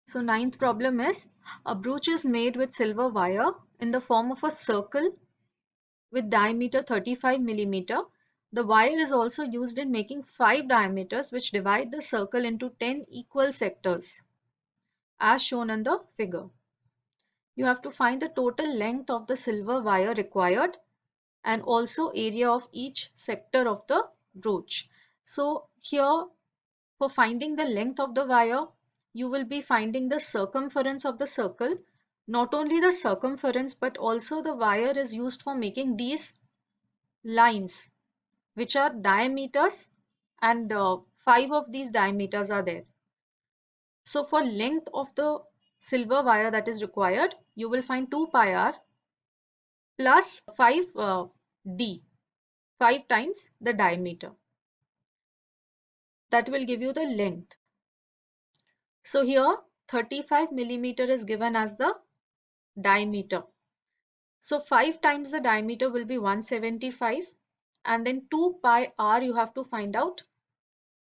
So ninth problem is a brooch is made with silver wire in the form of a circle with diameter 35 millimeter. The wire is also used in making 5 diameters which divide the circle into 10 equal sectors as shown in the figure. You have to find the total length of the silver wire required and also area of each sector of the brooch. So here for finding the length of the wire, you will be finding the circumference of the circle. Not only the circumference but also the wire is used for making these lines which are diameters, and 5 of these diameters are there. So for length of the silver wire that is required, you will find 2 pi r plus 5 d, 5 times the diameter. That will give you the length. So here 35 millimeter is given as the diameter. So 5 times the diameter will be 175, and then 2 pi r you have to find out,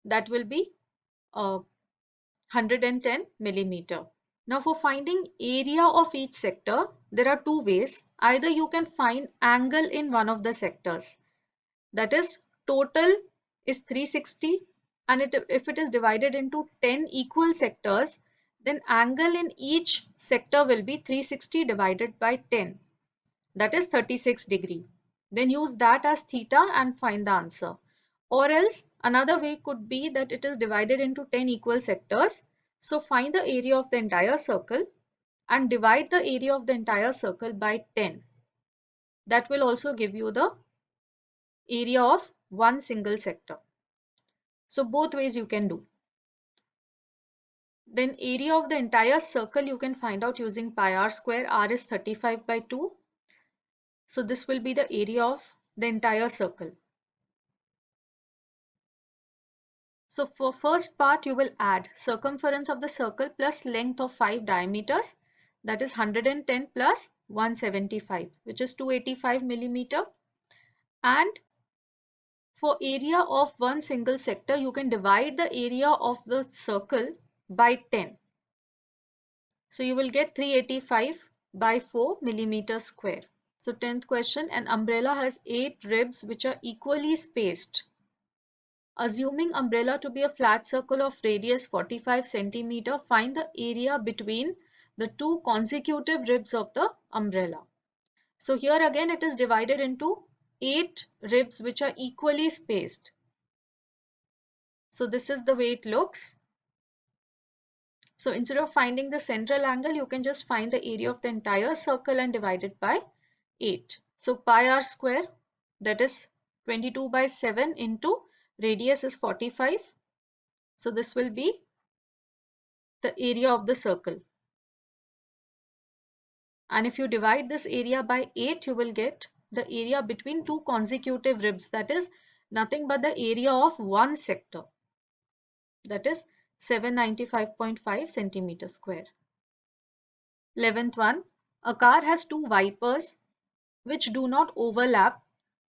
that will be 110 millimeter. Now for finding area of each sector, there are two ways. Either you can find angle in one of the sectors, that is total is 360, and if it is divided into 10 equal sectors, then angle in each sector will be 360 divided by 10, that is 36 degree. Then use that as theta and find the answer. Or else another way could be that it is divided into 10 equal sectors. So find the area of the entire circle and divide the area of the entire circle by 10. That will also give you the area of one single sector. So both ways you can do. Then area of the entire circle you can find out using pi r square. R is 35 by 2. So this will be the area of the entire circle. So for first part you will add circumference of the circle plus length of 5 diameters, that is 110 plus 175, which is 285 millimeter. And for area of one single sector you can divide the area of the circle by 10. So you will get 385 by 4 millimeter square. So 10th question, an umbrella has 8 ribs which are equally spaced. Assuming umbrella to be a flat circle of radius 45 centimeter, find the area between the two consecutive ribs of the umbrella. So here again it is divided into 8 ribs which are equally spaced. So this is the way it looks. So instead of finding the central angle, you can just find the area of the entire circle and divide it by 8. So pi r square, that is 22 by 7 into radius is 45. So this will be the area of the circle. And if you divide this area by 8, you will get the area between two consecutive ribs, that is nothing but the area of one sector, that is 795.5 centimeter square. 11th one, a car has two wipers which do not overlap.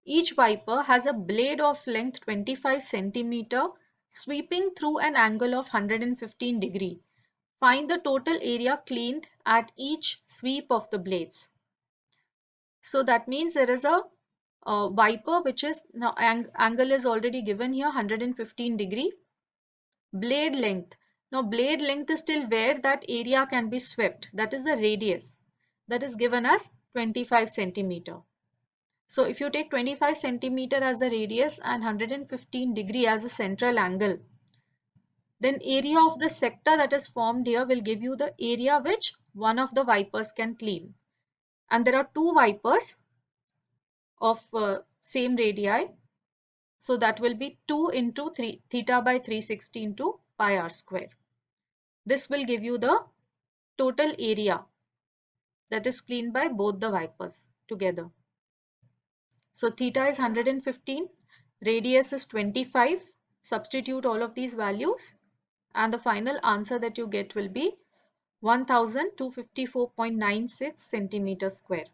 Each wiper has a blade of length 25 centimeter sweeping through an angle of 115 degree. Find the total area cleaned at each sweep of the blades. So that means there is a wiper which is, now angle is already given here 115 degree. Blade length. Now blade length is till where that area can be swept. That is the radius. That is given as 25 centimeter. So if you take 25 centimeter as the radius and 115 degree as a central angle, then area of the sector that is formed here will give you the area which one of the wipers can clean. And there are two wipers of same radii. So that will be 2 into 3 theta by 360 into pi r square. This will give you the total area that is cleaned by both the wipers together. So theta is 115, radius is 25. Substitute all of these values and the final answer that you get will be 1254.96 centimeter square.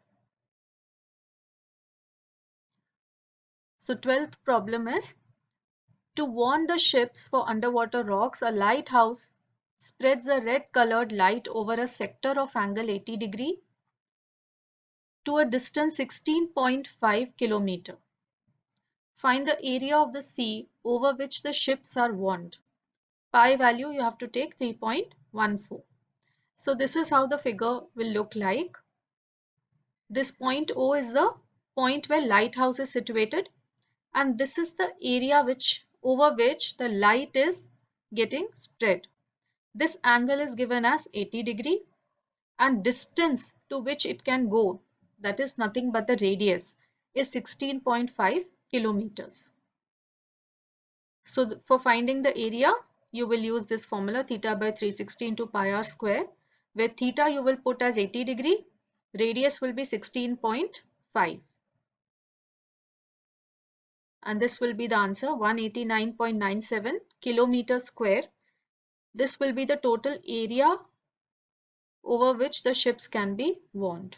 So 12th problem is, to warn the ships for underwater rocks, a lighthouse spreads a red colored light over a sector of angle 80 degree to a distance 16.5 kilometer. Find the area of the sea over which the ships are warned. Pi value you have to take 3.14. So this is how the figure will look like. This point O is the point where lighthouse is situated, and this is the area over which the light is getting spread. This angle is given as 80 degree, and distance to which it can go, that is nothing but the radius, is 16.5 kilometers. So for finding the area, you will use this formula theta by 360 into pi r square, where theta you will put as 80 degree, radius will be 16.5. And this will be the answer, 189.97 kilometers square. This will be the total area over which the ships can be warned.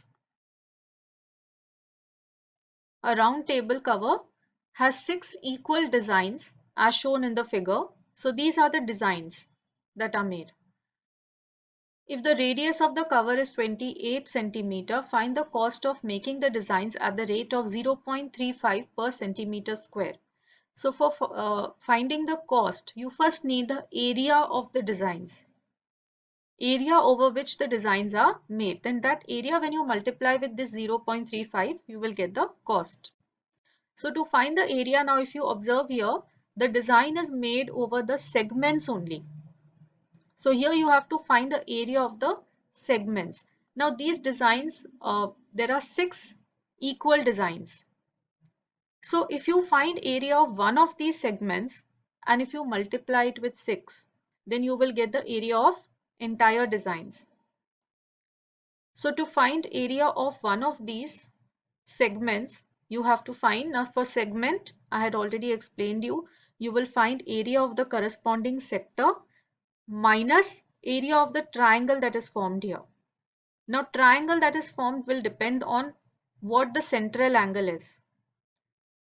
A round table cover has 6 equal designs as shown in the figure. So these are the designs that are made. If the radius of the cover is 28 centimeter, find the cost of making the designs at the rate of 0.35 per centimeter square. So for finding the cost, you first need the area of the designs. Area over which the designs are made. Then that area, when you multiply with this 0.35, you will get the cost. So to find the area, now if you observe here, the design is made over the segments only. So here you have to find the area of the segments. Now these designs, there are 6 equal designs. So if you find area of one of these segments and if you multiply it with 6, then you will get the area of entire designs. So to find area of one of these segments, you have to find, now for segment, I had already explained you will find area of the corresponding sector minus area of the triangle that is formed here. Now triangle that is formed will depend on what the central angle is.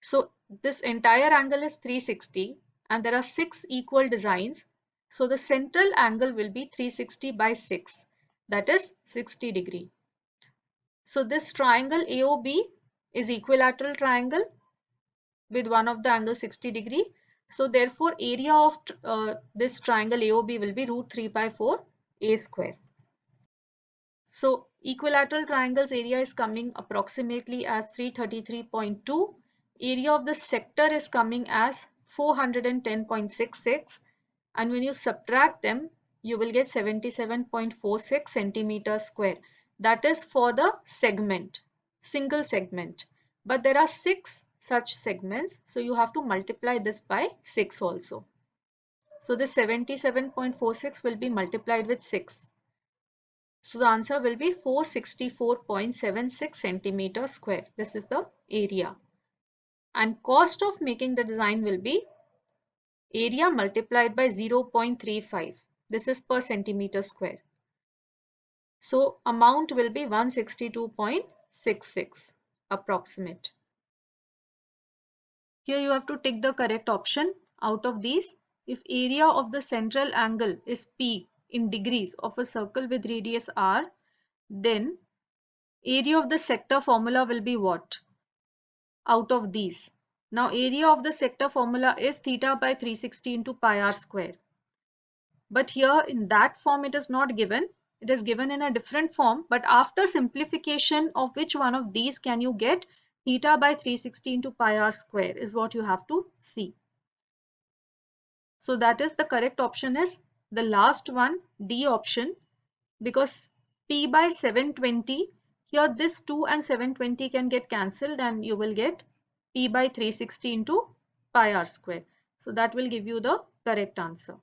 So this entire angle is 360 and there are 6 equal designs. So the central angle will be 360 by 6, that is 60 degree. So this triangle AOB is equilateral triangle with one of the angle 60 degree. So therefore area of this triangle AOB will be root 3 by 4 a square. So equilateral triangle's area is coming approximately as 333.2. Area of the sector is coming as 410.66, and when you subtract them, you will get 77.46 centimeters square. That is for the segment, single segment. But there are 6 such segments, so you have to multiply this by 6 also. So this 77.46 will be multiplied with 6. So the answer will be 464.76 centimeters square. This is the area. And cost of making the design will be area multiplied by 0.35. This is per centimeter square. So amount will be 162.66 approximate. Here you have to take the correct option out of these. If area of the central angle is P in degrees of a circle with radius R, then area of the sector formula will be what? Out of these. Now area of the sector formula is theta by 360 into pi r square. But here in that form it is not given. It is given in a different form. But after simplification of which one of these can you get theta by 360 into pi r square is what you have to see. So that is the correct option is the last one, D option, because P by 720, here this 2 and 720 can get cancelled and you will get P by 360 into pi r square. So that will give you the correct answer.